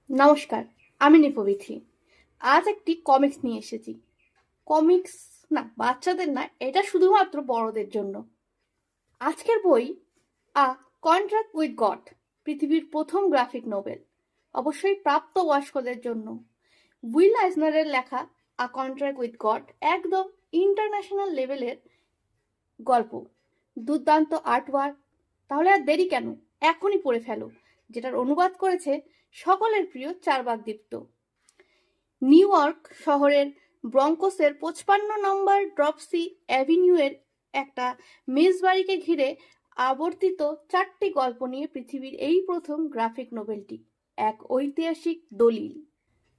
নমস্কার, আমি নিপবিথি। আজ একটি কমিক্স নিয়ে এসেছি। কমিক্স না, বাচ্চাদের না, এটা শুধুমাত্র বড়দের জন্য। আজকের বই আ কন্ট্রাক্ট উইথ গড, পৃথিবীর প্রথম গ্রাফিক নোবেল, অবশ্যই প্রাপ্তবয়স্কদের জন্য। উইল আইজনারের লেখা আ কন্ট্রাক্ট উইথ গড একদম ইন্টারন্যাশনাল লেভেলের গল্প, দুর্দান্ত আর্টওয়ার্ক। তাহলে আর দেরি কেন, এখনই পড়ে ফেলো। যেটার অনুবাদ করেছে সকলের প্রিয় চার্বাক দীপ্ত। নিউ ইয়র্ক শহরের ব্রঙ্কসের 55 নম্বর ড্রপসি অ্যাভিনিউয়ের একটা মেজবাড়িকে ঘিরে আবর্তিত 4টি গল্প নিয়ে পৃথিবীর এই প্রথম গ্রাফিক নোবেলটি এক ঐতিহাসিক দলিল।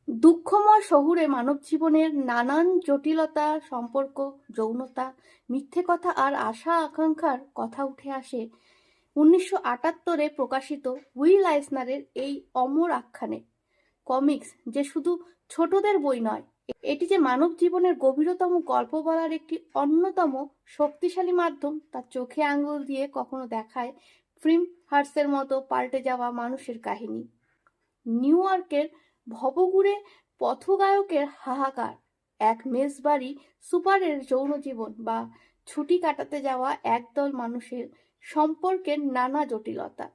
দুঃখময় শহুরে মানব জীবনের নানান জটিলতা, সম্পর্ক, যৌনতা, মিথ্যে কথা আর আশা আকাঙ্ক্ষার কথা উঠে আসে 1978-এ প্রকাশিত উইল আইসনারের এই অমর আখ্যানে। কমিক্স যে শুধু ছোটদের বই নয়, এটি যে মানব জীবনের গভীরতম গল্প বলার একটি অন্যতম শক্তিশালী মাধ্যম, তা চোখে আঙ্গুল দিয়ে কখনো দেখায় ফিল্ম হার্সের মতো পাল্টে যাওয়া মানুষের কাহিনী। নিউ ইয়র্কের ভবঘুরে পথগায়কের হাহাকার, এক মেসবাড়ি সুপারের যৌন জীবন, বা ছুটি কাটাতে যাওয়া একদল মানুষের সম্পর্কের নানা জটিলতা।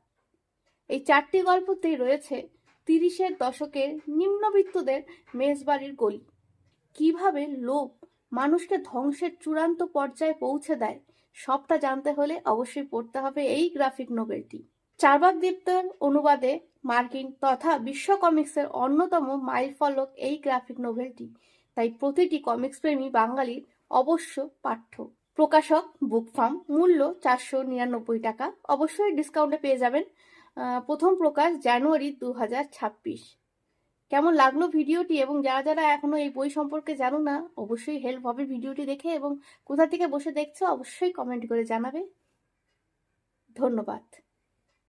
এই 4টি গল্পতেই রয়েছে 30-এর দশকের নিম্নবিত্তদের মেসবাড়ির গলি, কিভাবে লোভ মানুষকে ধ্বংসের চূড়ান্ত পর্যায়ে পৌঁছে দেয়। সবটা জানতে হলে অবশ্যই পড়তে হবে এই গ্রাফিক নোবেলটি। চার্বাক দীপ্তের অনুবাদে মার্কিন তথা বিশ্ব কমিক্সের অন্যতম মাইলফলক এই গ্রাফিক নোভেলটি, তাই প্রতিটি কমিক্স প্রেমী বাঙালির অবশ্য পাঠ্য। প্রকাশক বুক ফার্ম, মূল্য 499 টাকা, অবশ্যই ডিসকাউন্টে পেয়ে যাবেন। প্রথম প্রকাশ জানুয়ারি 2026। কেমন লাগলো ভিডিওটি, এবং যারা যারা এখনো এই বই সম্পর্কে জানো না, অবশ্যই হেল্প হবে ভিডিওটি দেখে, এবং কোথা থেকে বসে দেখছো অবশ্যই কমেন্ট করে জানাবে। ধন্যবাদ।